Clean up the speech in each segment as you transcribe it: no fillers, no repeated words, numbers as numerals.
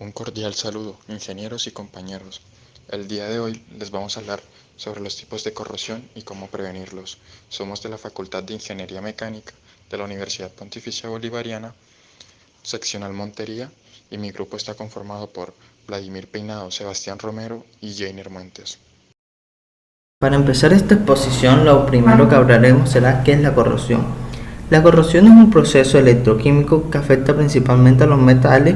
Un cordial saludo, ingenieros y compañeros. El día de hoy les vamos a hablar sobre los tipos de corrosión y cómo prevenirlos. Somos de la Facultad de Ingeniería Mecánica de la Universidad Pontificia Bolivariana, seccional Montería, y mi grupo está conformado por Vladimir Peinado, Sebastián Romero y Jainer Muentes. Para empezar esta exposición, lo primero que hablaremos será qué es la corrosión. La corrosión es un proceso electroquímico que afecta principalmente a los metales,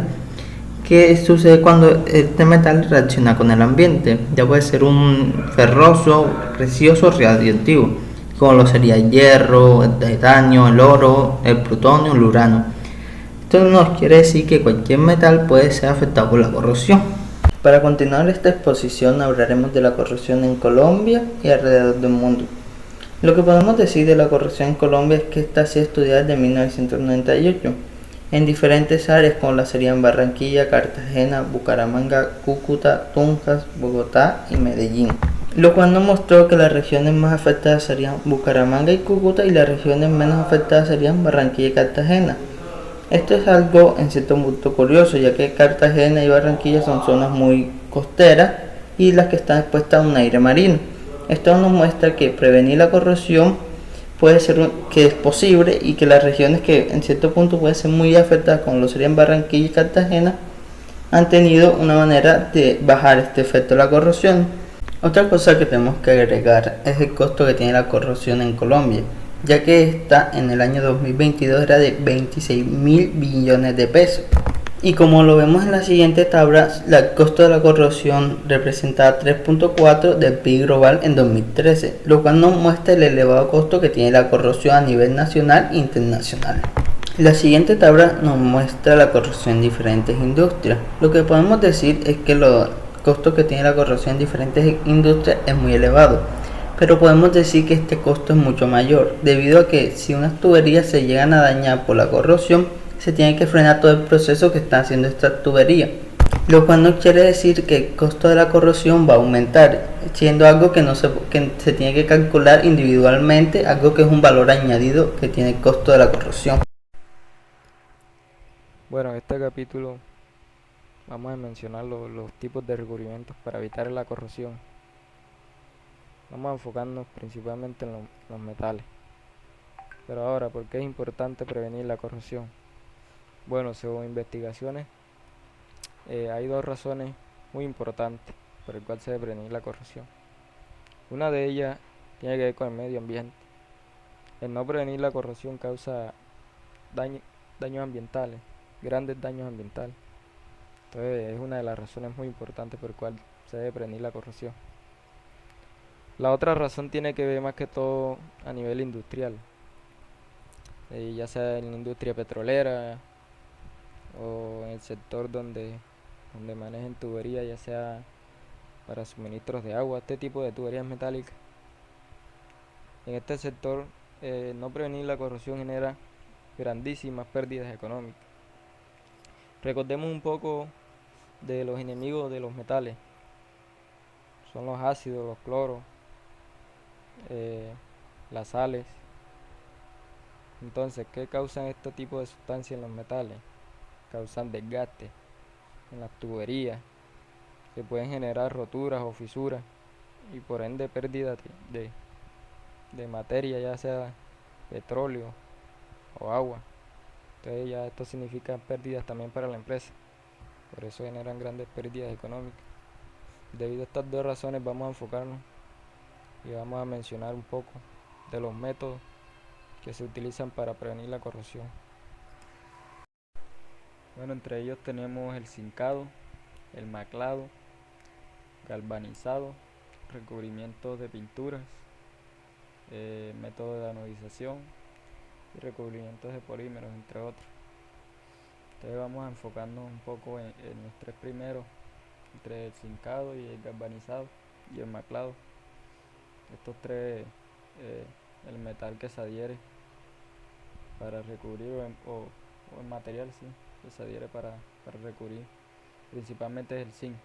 que sucede cuando este metal reacciona con el ambiente. Ya puede ser un ferroso, precioso o radiactivo, como lo sería el hierro, el titanio, el oro, el plutonio, el urano. Esto nos quiere decir que cualquier metal puede ser afectado por la corrosión. Para continuar esta exposición hablaremos de la corrosión en Colombia y alrededor del mundo. Lo que podemos decir de la corrosión en Colombia es que esta ha sido estudiada desde 1998 en diferentes áreas como la serían Barranquilla, Cartagena, Bucaramanga, Cúcuta, Tunjas, Bogotá y Medellín, lo cual nos mostró que las regiones más afectadas serían Bucaramanga y Cúcuta y las regiones menos afectadas serían Barranquilla y Cartagena. Esto es algo en cierto punto curioso, ya que Cartagena y Barranquilla son zonas muy costeras y las que están expuestas a un aire marino. Esto nos muestra que prevenir la corrosión puede ser que es posible y que las regiones que en cierto punto pueden ser muy afectadas, como lo serían Barranquilla y Cartagena, han tenido una manera de bajar este efecto de la corrosión. Otra cosa que tenemos que agregar es el costo que tiene la corrosión en Colombia, ya que esta en el año 2022 era de 26.000 billones de pesos. Y como lo vemos en la siguiente tabla, el costo de la corrosión representaba 3.4 del PIB global en 2013, lo cual nos muestra el elevado costo que tiene la corrosión a nivel nacional e internacional. La siguiente tabla nos muestra la corrosión en diferentes industrias. Lo que podemos decir es que los costos que tiene la corrosión en diferentes industrias es muy elevado, pero podemos decir que este costo es mucho mayor, debido a que si unas tuberías se llegan a dañar por la corrosión, se tiene que frenar todo el proceso que está haciendo esta tubería, lo cual no quiere decir que el costo de la corrosión va a aumentar, siendo algo que se tiene que calcular individualmente, algo que es un valor añadido que tiene el costo de la corrosión. Bueno, en este capítulo vamos a mencionar los tipos de recubrimientos para evitar la corrosión. Vamos a enfocarnos principalmente en los metales. Pero ahora, ¿por qué es importante prevenir la corrosión? Bueno, según investigaciones, hay dos razones muy importantes por las cuales se debe prevenir la corrosión. Una de ellas tiene que ver con el medio ambiente. El no prevenir la corrosión causa daño- daños ambientales, grandes daños ambientales. Entonces es una de las razones muy importantes por las cuales se debe prevenir la corrosión. La otra razón tiene que ver más que todo a nivel industrial, ya sea en la industria petrolera o en el sector donde manejen tuberías, ya sea para suministros de agua, este tipo de tuberías metálicas. En este sector, no prevenir la corrosión genera grandísimas pérdidas económicas. Recordemos un poco de los enemigos de los metales, son los ácidos, los cloros, eh, las sales. Entonces, ¿qué causan este tipo de sustancias en los metales? Causan desgaste en las tuberías, que pueden generar roturas o fisuras y por ende pérdida de materia, ya sea petróleo o agua. Entonces ya esto significa pérdidas también para la empresa, por eso generan grandes pérdidas económicas. Debido a estas dos razones vamos a enfocarnos y vamos a mencionar un poco de los métodos que se utilizan para prevenir la corrosión. Bueno, entre ellos tenemos el cincado, el maclado, galvanizado, recubrimiento de pinturas, método de anodización y recubrimientos de polímeros, entre otros. Entonces vamos a enfocarnos un poco en los tres primeros, entre el cincado y el galvanizado y el maclado. Estos tres, eh, el metal que se adhiere para recubrir o el material sí, que se adhiere para recubrir, principalmente es el zinc.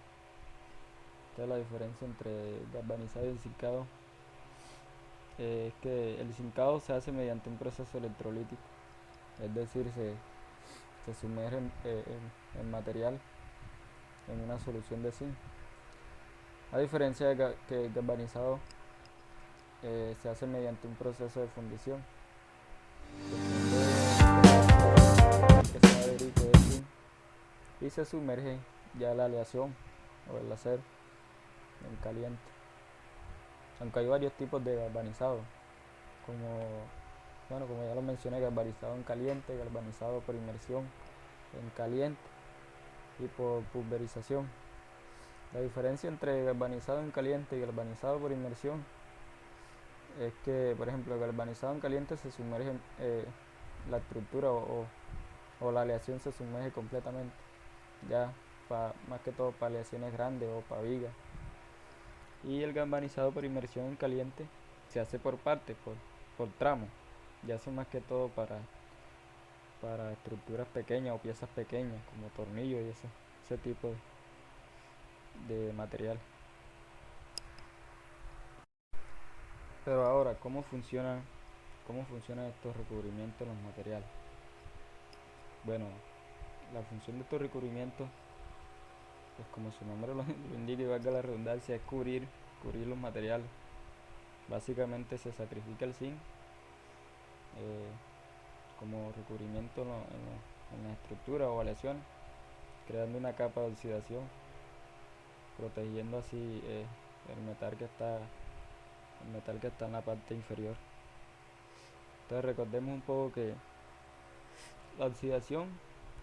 Entonces la diferencia entre el galvanizado y el cincado es que el cincado se hace mediante un proceso electrolítico, es decir, se sumerge el material en una solución de zinc. A diferencia de que el galvanizado se hace mediante un proceso de fundición. Se funde que sea adherido de zinc y se sumerge ya la aleación o el acero en caliente. Aunque hay varios tipos de galvanizado, como ya lo mencioné, galvanizado en caliente, galvanizado por inmersión en caliente y por pulverización. La diferencia entre galvanizado en caliente y galvanizado por inmersión es que, por ejemplo, el galvanizado en caliente se sumerge la estructura o la aleación se sumerge completamente, ya más que todo para aleaciones grandes o para vigas. Y el galvanizado por inmersión en caliente se hace por partes, por tramos, ya son más que todo para estructuras pequeñas o piezas pequeñas como tornillos y ese tipo de material. Pero ahora, cómo funcionan estos recubrimientos en los materiales? Bueno, la función de estos recubrimientos, pues como su nombre lo indica y valga la redundancia, es cubrir los materiales. Básicamente se sacrifica el zinc como recubrimiento en la estructura o aleaciones, creando una capa de oxidación, protegiendo así el metal que está en la parte inferior. Entonces recordemos un poco que la oxidación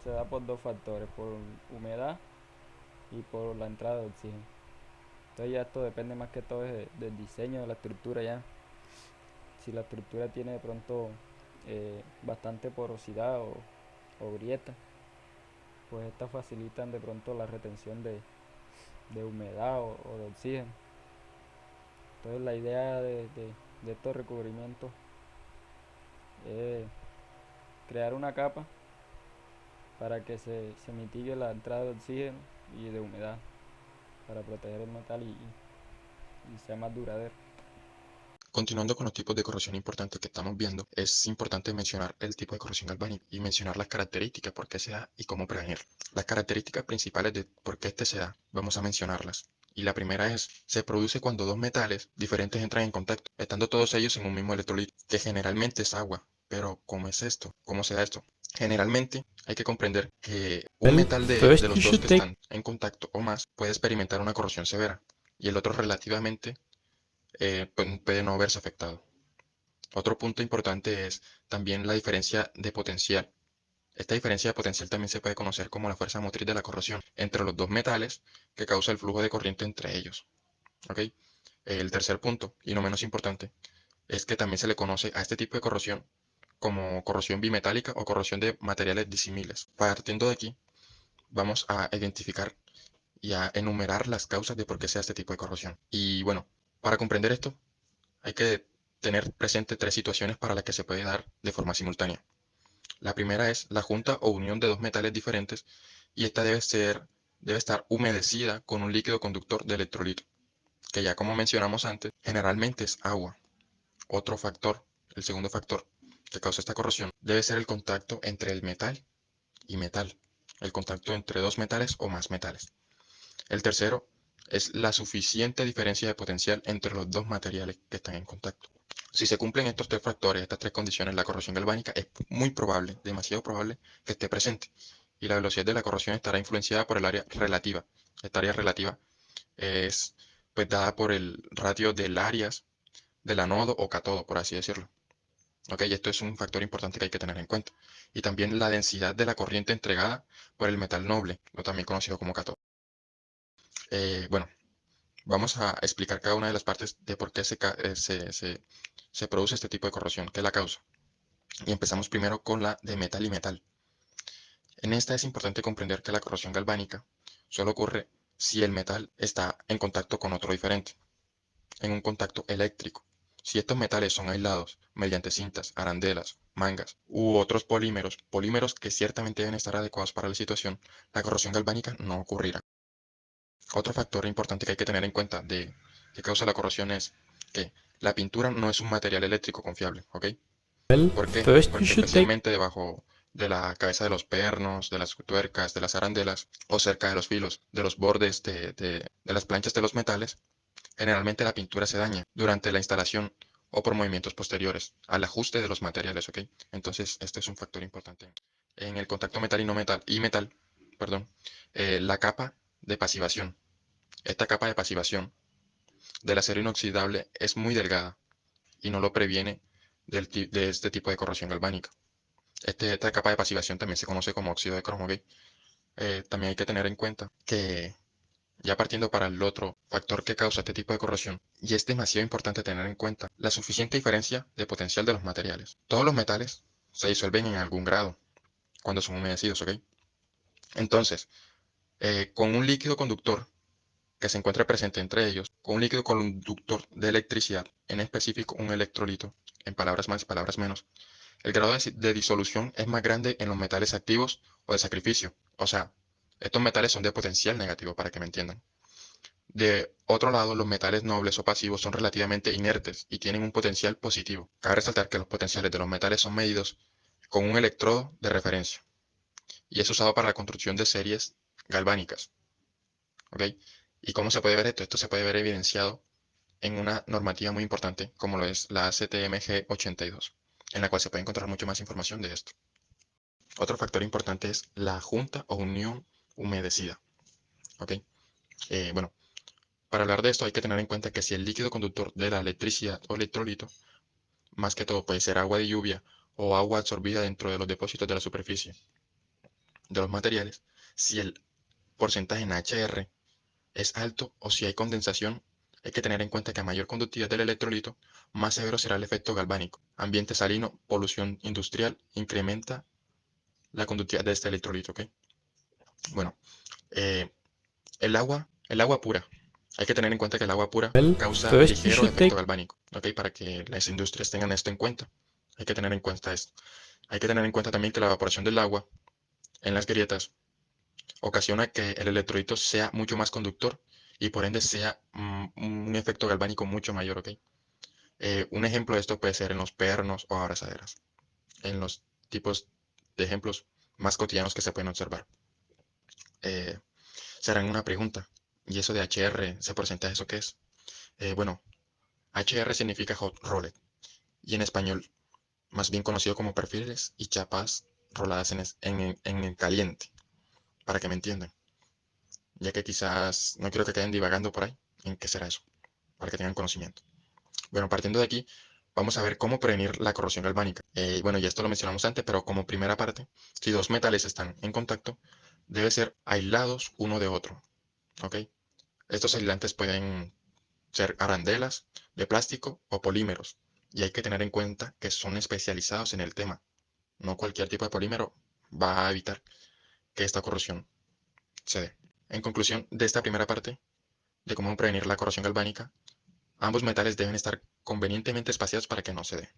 se da por dos factores, por humedad y por la entrada de oxígeno. Entonces ya esto depende más que todo del diseño de la estructura ya. Si la estructura tiene de pronto bastante porosidad o grieta, pues estas facilitan de pronto la retención de humedad o de oxígeno. Entonces la idea de estos recubrimientos es crear una capa para que se mitigue la entrada de oxígeno y de humedad, para proteger el metal y sea más duradero. Continuando con los tipos de corrosión importantes que estamos viendo, es importante mencionar el tipo de corrosión galvánica y mencionar las características, por qué se da y cómo prevenirlo. Las características principales de por qué este se da, vamos a mencionarlas. Y la primera es, se produce cuando dos metales diferentes entran en contacto, estando todos ellos en un mismo electrolito, que generalmente es agua. Pero, ¿cómo es esto? ¿Cómo se da esto? Generalmente hay que comprender que un metal de los dos que están en contacto o más puede experimentar una corrosión severa y el otro relativamente puede no verse afectado. Otro punto importante es también la diferencia de potencial. Esta diferencia de potencial también se puede conocer como la fuerza motriz de la corrosión entre los dos metales que causa el flujo de corriente entre ellos. ¿Ok? El tercer punto, y no menos importante, es que también se le conoce a este tipo de corrosión como corrosión bimetálica o corrosión de materiales disímiles. Partiendo de aquí, vamos a identificar y a enumerar las causas de por qué sea este tipo de corrosión. Y bueno, para comprender esto, hay que tener presente tres situaciones para las que se puede dar de forma simultánea. La primera es la junta o unión de dos metales diferentes y esta debe estar humedecida con un líquido conductor de electrolito, que ya como mencionamos antes, generalmente es agua. Otro factor, el segundo factor que causa esta corrosión, debe ser el contacto entre el metal y metal, el contacto entre dos metales o más metales. El tercero es la suficiente diferencia de potencial entre los dos materiales que están en contacto. Si se cumplen estos tres factores, estas tres condiciones, la corrosión galvánica es muy probable, demasiado probable, que esté presente. Y la velocidad de la corrosión estará influenciada por el área relativa. Esta área relativa es pues dada por el ratio del áreas del anodo o catodo, por así decirlo. Ok, esto es un factor importante que hay que tener en cuenta. Y también la densidad de la corriente entregada por el metal noble, o también conocido como catodo. Bueno, vamos a explicar cada una de las partes de por qué se produce este tipo de corrosión, qué es la causa. Y empezamos primero con la de metal y metal. En esta es importante comprender que la corrosión galvánica solo ocurre si el metal está en contacto con otro diferente, en un contacto eléctrico. Si estos metales son aislados mediante cintas, arandelas, mangas u otros polímeros que ciertamente deben estar adecuados para la situación, la corrosión galvánica no ocurrirá. Otro factor importante que hay que tener en cuenta de que causa la corrosión es que la pintura no es un material eléctrico confiable, ¿ok? ¿Por qué? Porque especialmente de la cabeza de los pernos, de las tuercas, de las arandelas o cerca de los filos, de los bordes de las planchas de los metales, generalmente la pintura se daña durante la instalación o por movimientos posteriores al ajuste de los materiales, ¿ok? Entonces, este es un factor importante. En el contacto metal y no metal, y metal, perdón, la capa de pasivación. Esta capa de pasivación del acero inoxidable es muy delgada y no lo previene de este tipo de corrosión galvánica. Esta capa de pasivación también se conoce como óxido de cromo, ¿ok? También hay que tener en cuenta que ya partiendo para el otro factor que causa este tipo de corrosión, y es demasiado importante tener en cuenta la suficiente diferencia de potencial de los materiales. Todos los metales se disuelven en algún grado cuando son humedecidos, ¿ok? Entonces, con un líquido conductor que se encuentre presente entre ellos, con un líquido conductor de electricidad, en específico un electrolito, en palabras más y palabras menos, el grado de disolución es más grande en los metales activos o de sacrificio. O sea, estos metales son de potencial negativo, para que me entiendan. De otro lado, los metales nobles o pasivos son relativamente inertes y tienen un potencial positivo. Cabe resaltar que los potenciales de los metales son medidos con un electrodo de referencia y es usado para la construcción de series galvánicas. ¿Ok? ¿Y cómo se puede ver esto? Esto se puede ver evidenciado en una normativa muy importante como lo es la ACTMG 82, en la cual se puede encontrar mucho más información de esto. Otro factor importante es la junta o unión humedecida. ¿Ok? Bueno, para hablar de esto hay que tener en cuenta que si el líquido conductor de la electricidad o electrolito, más que todo puede ser agua de lluvia o agua absorbida dentro de los depósitos de la superficie de los materiales, si el porcentaje en HR es alto o si hay condensación, hay que tener en cuenta que a mayor conductividad del electrolito, más severo será el efecto galvánico. Ambiente salino, polución industrial, incrementa la conductividad de este electrolito, ¿ok? Bueno, eh, el agua pura. Hay que tener en cuenta que el agua pura Well, causa first you ligero should take efecto galvánico, ¿ok? Para que las industrias tengan esto en cuenta. Hay que tener en cuenta esto. Hay que tener en cuenta también que la evaporación del agua en las grietas ocasiona que el electrolito sea mucho más conductor y por ende sea un efecto galvánico mucho mayor, ¿ok? Un ejemplo de esto puede ser en los pernos o abrazaderas, en los tipos de ejemplos más cotidianos que se pueden observar. Eh, Se harán una pregunta, ¿y eso de HR, ese porcentaje, eso qué es? Bueno, HR significa hot rolled y en español más bien conocido como perfiles y chapas roladas en el caliente, para que me entiendan, ya que quizás no quiero que queden divagando por ahí en qué será eso, para que tengan conocimiento. Bueno, partiendo de aquí, vamos a ver cómo prevenir la corrosión galvánica. Bueno, ya esto lo mencionamos antes, pero como primera parte, si dos metales están en contacto, debe ser aislados uno de otro, ¿ok? Estos aislantes pueden ser arandelas de plástico o polímeros, y hay que tener en cuenta que son especializados en el tema. No cualquier tipo de polímero va a evitar que esta corrosión se dé. En conclusión de esta primera parte de cómo prevenir la corrosión galvánica, ambos metales deben estar convenientemente espaciados para que no se dé.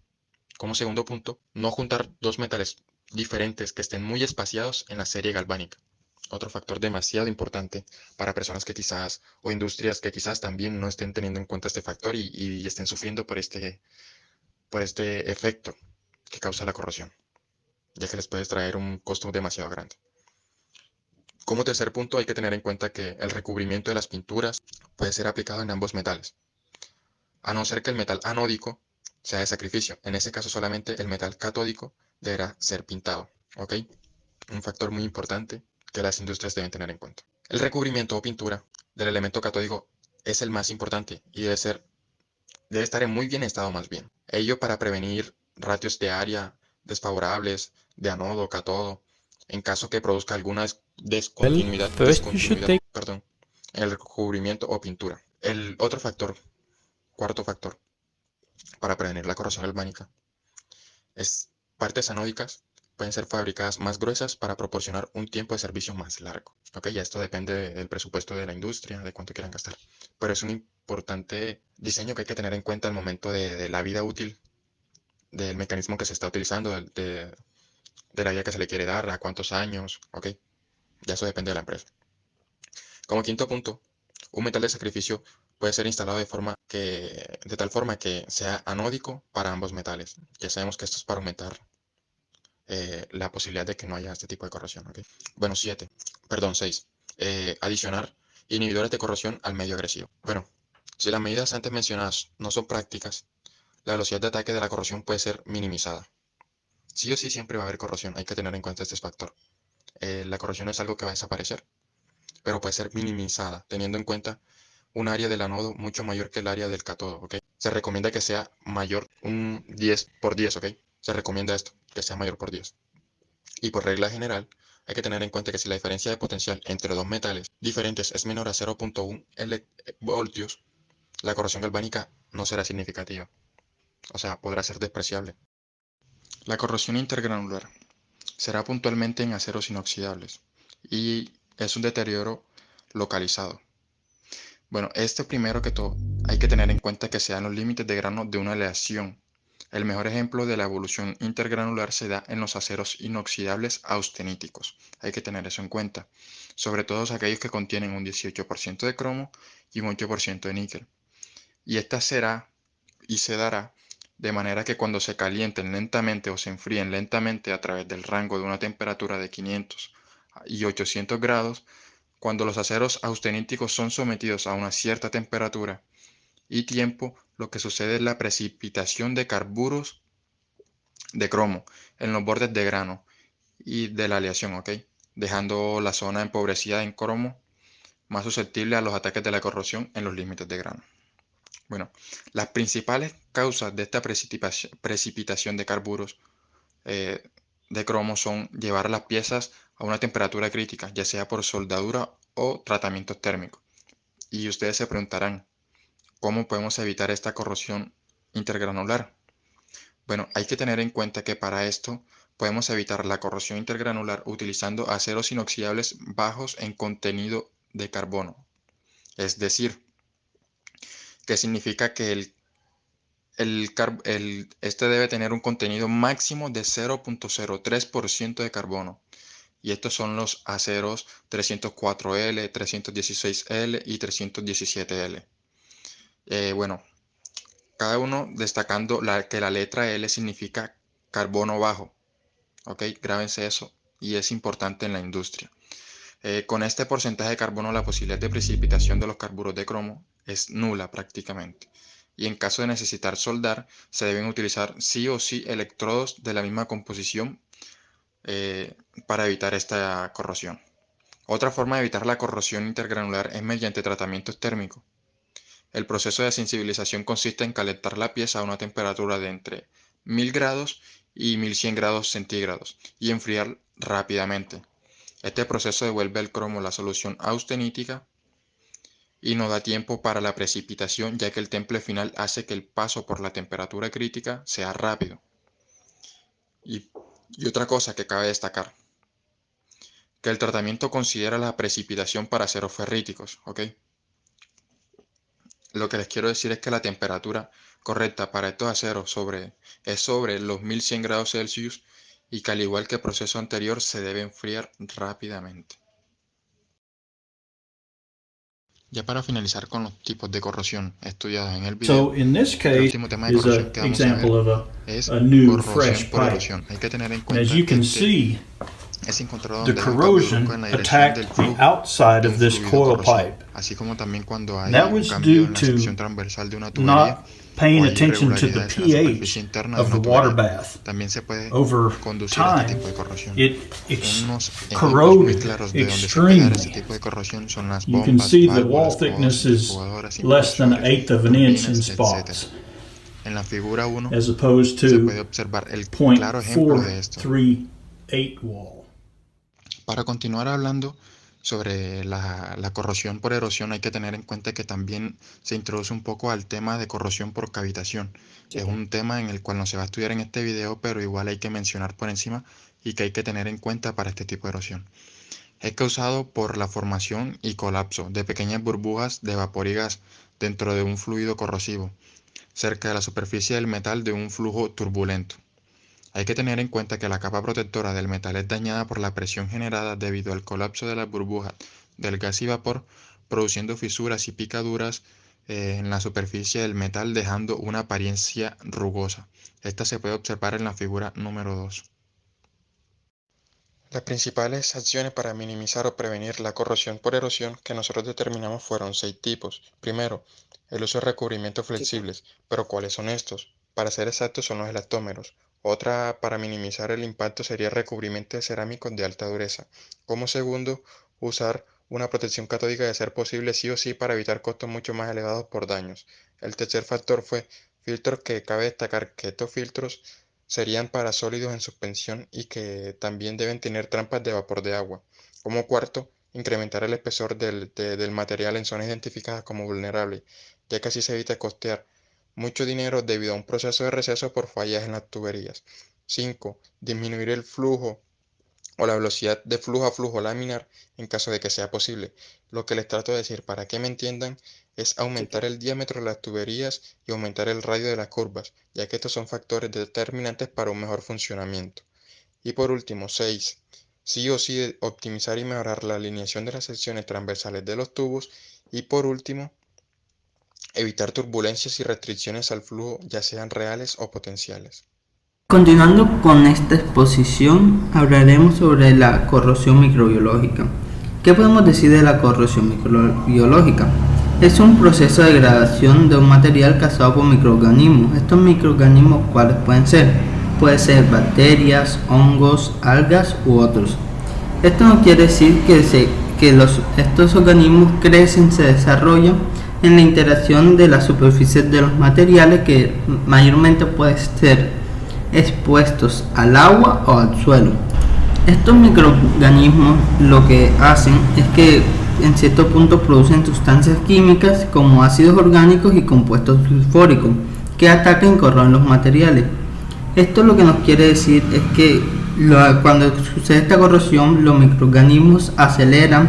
Como segundo punto, no juntar dos metales diferentes que estén muy espaciados en la serie galvánica. Otro factor demasiado importante para personas que quizás, o industrias que quizás también no estén teniendo en cuenta este factor y estén sufriendo por este efecto que causa la corrosión, ya que les puede traer un costo demasiado grande. Como tercer punto, hay que tener en cuenta que el recubrimiento de las pinturas puede ser aplicado en ambos metales, a no ser que el metal anódico sea de sacrificio. En ese caso solamente el metal catódico deberá ser pintado, ¿ok? Un factor muy importante que las industrias deben tener en cuenta. El recubrimiento o pintura del elemento catódico es el más importante y debe estar en muy bien estado más bien. Ello para prevenir ratios de área desfavorables de anodo o catodo en caso que produzca alguna well, first you should discontinuidad, take perdón, en el recubrimiento o pintura. El otro factor, cuarto factor, para prevenir la corrosión galvánica es partes anódicas pueden ser fabricadas más gruesas para proporcionar un tiempo de servicio más largo. Ok, ya esto depende del presupuesto de la industria, de cuánto quieran gastar. Pero es un importante diseño que hay que tener en cuenta al momento de la vida útil del mecanismo que se está utilizando, de la vida que se le quiere dar, a cuántos años. Ok, ya eso depende de la empresa. Como quinto punto, un metal de sacrificio puede ser instalado de tal forma que sea anódico para ambos metales. Ya sabemos que esto es para aumentar la posibilidad de que no haya este tipo de corrosión, ¿ok? Bueno, 6. Adicionar inhibidores de corrosión al medio agresivo. Bueno, si las medidas antes mencionadas no son prácticas, la velocidad de ataque de la corrosión puede ser minimizada. Sí o sí siempre va a haber corrosión, hay que tener en cuenta este factor. La corrosión es algo que va a desaparecer, pero puede ser minimizada, teniendo en cuenta un área del anodo mucho mayor que el área del cátodo, ¿ok? Se recomienda que sea mayor, un 10 por 10, ¿ok? Se recomienda esto, que sea mayor por 10. Y por regla general, hay que tener en cuenta que si la diferencia de potencial entre dos metales diferentes es menor a 0.1 voltios, la corrosión galvánica no será significativa, o sea, podrá ser despreciable. La corrosión intergranular será puntualmente en aceros inoxidables y es un deterioro localizado. Bueno, primero que todo hay que tener en cuenta que se dan los límites de grano de una aleación. El mejor ejemplo de la evolución intergranular se da en los aceros inoxidables austeníticos. Hay que tener eso en cuenta, sobre todo aquellos que contienen un 18% de cromo y un 8% de níquel. Y esta será y se dará de manera que cuando se calienten lentamente o se enfríen lentamente a través del rango de una temperatura de 500 y 800 grados, cuando los aceros austeníticos son sometidos a una cierta temperatura y tiempo, lo que sucede es la precipitación de carburos de cromo en los bordes de grano y de la aleación, ¿ok? Dejando la zona empobrecida en cromo más susceptible a los ataques de la corrosión en los límites de grano. Bueno, las principales causas de esta precipitación de carburos de cromo son llevar las piezas a una temperatura crítica, ya sea por soldadura o tratamiento térmico. Y ustedes se preguntarán, ¿cómo podemos evitar esta corrosión intergranular? Bueno, hay que tener en cuenta que para esto podemos evitar la corrosión intergranular utilizando aceros inoxidables bajos en contenido de carbono. Es decir, que significa que este debe tener un contenido máximo de 0.03% de carbono. Y estos son los aceros 304L, 316L y 317L. Bueno, cada uno destacando que la letra L significa carbono bajo. ¿Ok? Grábense eso y es importante en la industria. Con este porcentaje de carbono la posibilidad de precipitación de los carburos de cromo es nula prácticamente. Y en caso de necesitar soldar, se deben utilizar sí o sí electrodos de la misma composición para evitar esta corrosión. Otra forma de evitar la corrosión intergranular es mediante tratamientos térmicos. El proceso de sensibilización consiste en calentar la pieza a una temperatura de entre 1000 grados y 1100 grados centígrados y enfriar rápidamente. Este proceso devuelve al cromo la solución austenítica y no da tiempo para la precipitación, ya que el temple final hace que el paso por la temperatura crítica sea rápido. Y otra cosa que cabe destacar, que el tratamiento considera la precipitación para aceros ferríticos, ¿ok? Lo que les quiero decir es que la temperatura correcta para estos aceros es sobre los 1100 grados Celsius y que al igual que el proceso anterior se debe enfriar rápidamente. Ya para finalizar con los tipos de corrosión estudiados en el video, So in this el case último tema de is corrosión an que vamos a ver example of es a new corrosión fresh por pipe. erosión. Hay que tener en And as cuenta you que can see, es encontrado the donde hay un cambio brusco corrosion en la dirección del attacked the flujo outside de of un this fluido coil corrosivo, pipe. así como también cuando And hay that un was cambio due en la to sección transversal de una tubería not paying o hay attention to the irregularidades en la superficie pH interna de of the una water tubería. bath. También se puede Over conducir a este time, tipo de corrosión. it Unos ejemplos muy corroded claros de donde se puede dar este extremely. tipo de corrosión son las You can bombas, see the wall válvulas, podos, thickness is centrifugadoras, less than an impulsores, eighth of an inch in turbinas, etc. spots, En la figura 1 as opposed se to puede observar el claro ejemplo de esto. .438 wall. Para continuar hablando sobre la corrosión por erosión, hay que tener en cuenta que también se introduce un poco al tema de corrosión por cavitación. Es un tema en el cual no se va a estudiar en este video, pero igual hay que mencionar por encima y que hay que tener en cuenta para este tipo de erosión. Es causado por la formación y colapso de pequeñas burbujas de vapor y gas dentro de un fluido corrosivo, cerca de la superficie del metal de un flujo turbulento. Hay que tener en cuenta que la capa protectora del metal es dañada por la presión generada debido al colapso de las burbujas del gas y vapor, produciendo fisuras y picaduras en la superficie del metal, dejando una apariencia rugosa. Esta se puede observar en la figura número 2. Las principales acciones para minimizar o prevenir la corrosión por erosión que nosotros determinamos fueron 6 tipos. Primero, el uso de recubrimientos flexibles. ¿Pero cuáles son estos? Para ser exactos son los elastómeros. Otra para minimizar el impacto sería el recubrimiento de cerámicos de alta dureza. Como segundo, usar una protección catódica de ser posible sí o sí para evitar costos mucho más elevados por daños. El tercer factor fue filtros, que cabe destacar que estos filtros serían para sólidos en suspensión y que también deben tener trampas de vapor de agua. Como cuarto, incrementar el espesor del material en zonas identificadas como vulnerables, ya que así se evita costear mucho dinero debido a un proceso de receso por fallas en las tuberías. 5. Disminuir el flujo o la velocidad de flujo a flujo laminar en caso de que sea posible. Lo que les trato de decir, para que me entiendan, es aumentar el diámetro de las tuberías y aumentar el radio de las curvas, ya que estos son factores determinantes para un mejor funcionamiento. Y por último, 6. Sí o sí optimizar y mejorar la alineación de las secciones transversales de los tubos. Y por último, evitar turbulencias y restricciones al flujo, ya sean reales o potenciales. Continuando con esta exposición, hablaremos sobre la corrosión microbiológica. ¿Qué podemos decir de la corrosión microbiológica? Es un proceso de degradación de un material causado por microorganismos. Estos microorganismos, ¿cuáles pueden ser? Pueden ser bacterias, hongos, algas u otros. Esto no quiere decir que estos organismos crecen, se desarrollan en la interacción de las superficies de los materiales, que mayormente pueden ser expuestos al agua o al suelo. Estos microorganismos lo que hacen es que en cierto punto producen sustancias químicas como ácidos orgánicos y compuestos sulfúricos que atacan y corroen los materiales. Esto lo que nos quiere decir es que cuando sucede esta corrosión, los microorganismos aceleran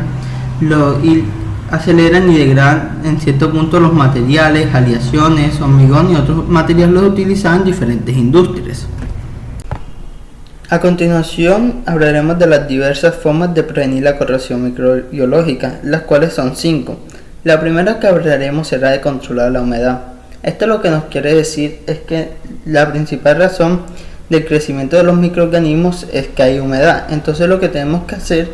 y degradan en cierto punto los materiales, aleaciones, hormigón y otros materiales los utilizados en diferentes industrias. A continuación hablaremos de las diversas formas de prevenir la corrosión microbiológica, las cuales son 5. La primera que hablaremos será de controlar la humedad. Esto lo que nos quiere decir es que la principal razón del crecimiento de los microorganismos es que hay humedad. Entonces lo que tenemos que hacer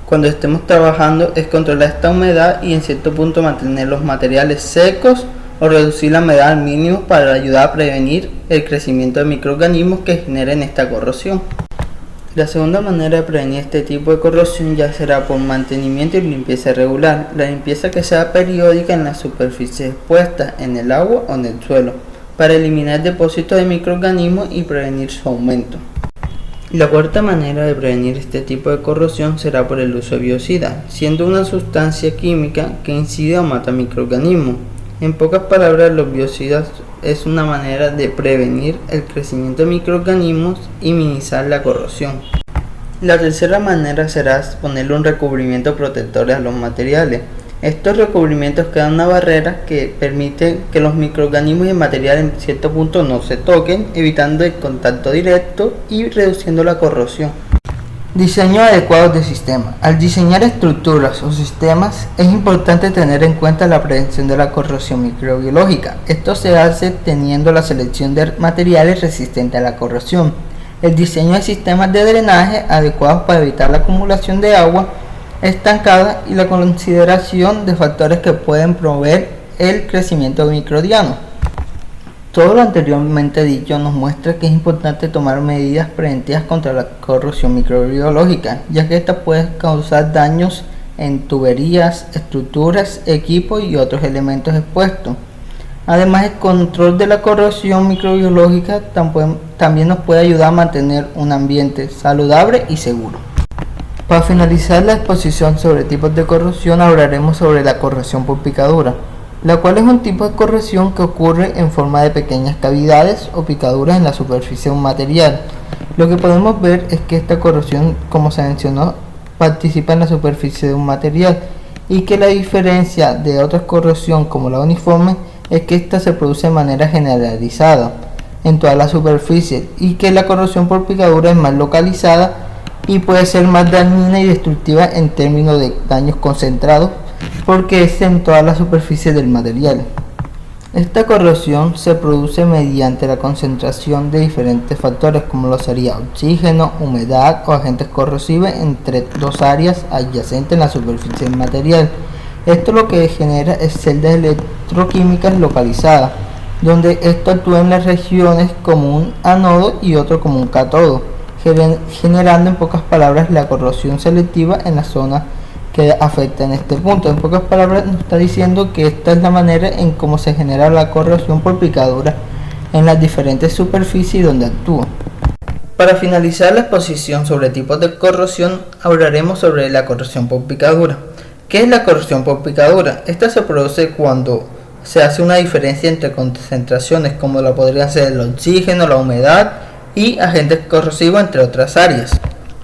cuando estemos trabajando es controlar esta humedad y en cierto punto mantener los materiales secos o reducir la humedad al mínimo para ayudar a prevenir el crecimiento de microorganismos que generen esta corrosión. La segunda manera de prevenir este tipo de corrosión ya será por mantenimiento y limpieza regular. La limpieza que sea periódica en las superficies expuestas, en el agua o en el suelo, para eliminar depósitos de microorganismos y prevenir su aumento. La cuarta manera de prevenir este tipo de corrosión será por el uso de biocida, siendo una sustancia química que incide o mata microorganismos. En pocas palabras, los biocidas es una manera de prevenir el crecimiento de microorganismos y minimizar la corrosión. La tercera manera será ponerle un recubrimiento protector a los materiales. Estos recubrimientos crean una barrera que permite que los microorganismos y el material en cierto punto no se toquen, evitando el contacto directo y reduciendo la corrosión. Diseño adecuado de sistemas. Al diseñar estructuras o sistemas es importante tener en cuenta la prevención de la corrosión microbiológica. Esto se hace teniendo la selección de materiales resistentes a la corrosión, el diseño de sistemas de drenaje adecuados para evitar la acumulación de agua estancada y la consideración de factores que pueden promover el crecimiento microbiano. Todo lo anteriormente dicho nos muestra que es importante tomar medidas preventivas contra la corrosión microbiológica, ya que esta puede causar daños en tuberías, estructuras, equipos y otros elementos expuestos. Además, el control de la corrosión microbiológica también nos puede ayudar a mantener un ambiente saludable y seguro. Para finalizar la exposición sobre tipos de corrosión, hablaremos sobre la corrosión por picadura, la cual es un tipo de corrosión que ocurre en forma de pequeñas cavidades o picaduras en la superficie de un material. Lo que podemos ver es que esta corrosión, como se mencionó, participa en la superficie de un material y que la diferencia de otra corrosión como la uniforme es que esta se produce de manera generalizada en toda la superficie y que la corrosión por picadura es más localizada y puede ser más dañina y destructiva en términos de daños concentrados porque es en toda la superficie del material. Esta corrosión se produce mediante la concentración de diferentes factores como lo sería oxígeno, humedad o agentes corrosivos entre dos áreas adyacentes en la superficie del material. Esto lo que genera es celdas electroquímicas localizadas, donde esto actúa en las regiones como un anodo y otro como un cátodo, generando en pocas palabras la corrosión selectiva en la zona que afecta en este punto. En pocas palabras nos está diciendo que esta es la manera en cómo se genera la corrosión por picadura en las diferentes superficies donde actúa. Para finalizar la exposición sobre tipos de corrosión, hablaremos sobre la corrosión por picadura. ¿Qué es la corrosión por picadura? Esta se produce cuando se hace una diferencia entre concentraciones como lo podrían ser el oxígeno, la humedad y agentes corrosivos entre otras áreas.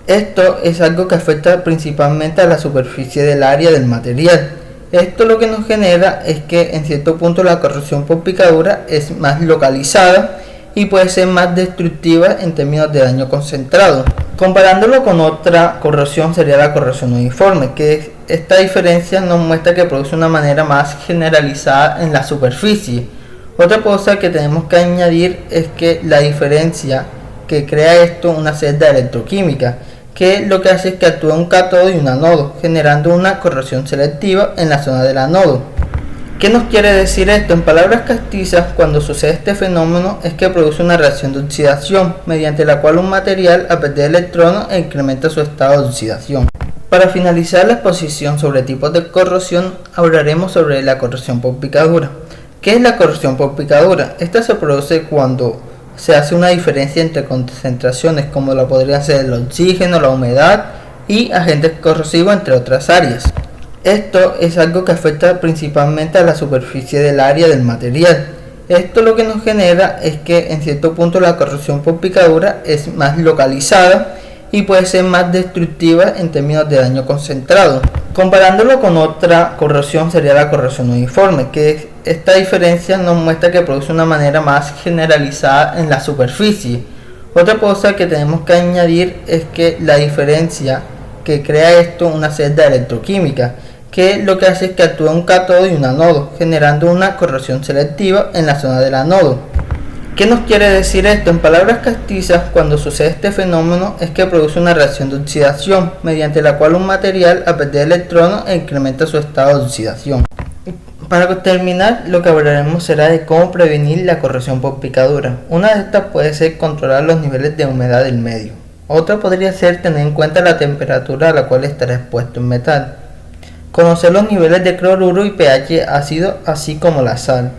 Esto es algo que afecta principalmente a la superficie del área del material. Esto lo que nos genera es que en cierto punto la corrosión por picadura es más localizada y puede ser más destructiva en términos de daño concentrado. Comparándolo con otra corrosión sería la corrosión uniforme, que esta diferencia nos muestra que produce una manera más generalizada en la superficie. Otra cosa que tenemos que añadir es que la diferencia que crea esto una celda electroquímica, que lo que hace es que actúa un cátodo y un anodo, generando una corrosión selectiva en la zona del anodo. ¿Qué nos quiere decir esto? En palabras castizas, cuando sucede este fenómeno es que produce una reacción de oxidación, mediante la cual un material al perder electrones incrementa su estado de oxidación. Para finalizar la exposición sobre tipos de corrosión, hablaremos sobre la corrosión por picadura. ¿Qué es la corrosión por picadura? Esta se produce cuando se hace una diferencia entre concentraciones como lo podrían ser el oxígeno, la humedad y agentes corrosivos entre otras áreas. Esto es algo que afecta principalmente a la superficie del área del material. Esto lo que nos genera es que en cierto punto la corrosión por picadura es más localizada y puede ser más destructiva en términos de daño concentrado. Comparándolo con otra corrosión sería la corrosión uniforme, que esta diferencia nos muestra que produce una manera más generalizada en la superficie. Otra cosa que tenemos que añadir es que la diferencia que crea esto una celda electroquímica, que lo que hace es que actúa un cátodo y un anodo, generando una corrosión selectiva en la zona del anodo. ¿Qué nos quiere decir esto? En palabras castizas, cuando sucede este fenómeno es que produce una reacción de oxidación, mediante la cual un material al perder electrones incrementa su estado de oxidación. Para terminar, lo que hablaremos será de cómo prevenir la corrosión por picadura. Una de estas puede ser controlar los niveles de humedad del medio. Otra podría ser tener en cuenta la temperatura a la cual estará expuesto el metal. Conocer los niveles de cloruro y pH ácido, así como la sal.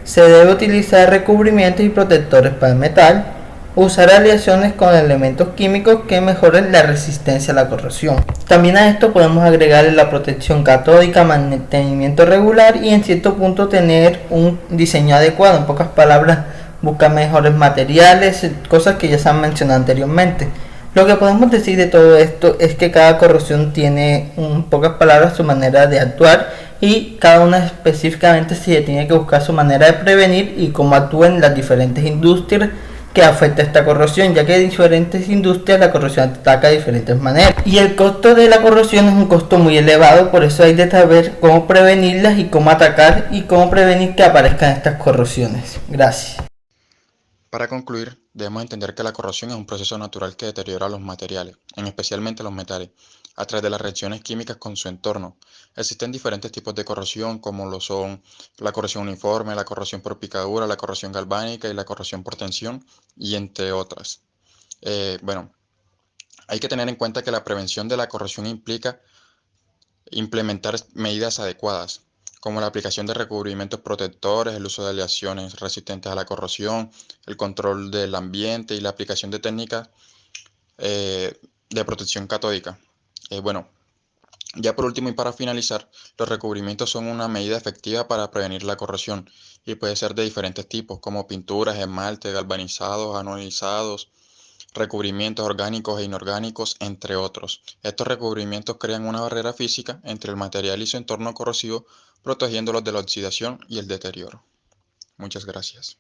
Se debe utilizar recubrimientos y protectores para el metal. Usar aleaciones con elementos químicos que mejoren la resistencia a la corrosión. También a esto podemos agregarle la protección catódica, mantenimiento regular y en cierto punto tener un diseño adecuado. En pocas palabras, buscar mejores materiales, cosas que ya se han mencionado anteriormente. Lo que podemos decir de todo esto es que cada corrosión tiene, en pocas palabras, su manera de actuar y cada una específicamente se tiene que buscar su manera de prevenir y cómo actúan las diferentes industrias que afecta esta corrosión, ya que en diferentes industrias la corrosión ataca de diferentes maneras. Y el costo de la corrosión es un costo muy elevado, por eso hay de saber cómo prevenirlas y cómo atacar y cómo prevenir que aparezcan estas corrosiones. Gracias. Para concluir, debemos entender que la corrosión es un proceso natural que deteriora los materiales, especialmente los metales, a través de las reacciones químicas con su entorno. Existen diferentes tipos de corrosión, como lo son la corrosión uniforme, la corrosión por picadura, la corrosión galvánica y la corrosión por tensión, y entre otras. Hay que tener en cuenta que la prevención de la corrosión implica implementar medidas adecuadas, como la aplicación de recubrimientos protectores, el uso de aleaciones resistentes a la corrosión, el control del ambiente y la aplicación de técnicas de protección catódica. Ya por último y para finalizar, los recubrimientos son una medida efectiva para prevenir la corrosión y puede ser de diferentes tipos, como pinturas, esmaltes, galvanizados, anodizados, recubrimientos orgánicos e inorgánicos, entre otros. Estos recubrimientos crean una barrera física entre el material y su entorno corrosivo, protegiéndolos de la oxidación y el deterioro. Muchas gracias.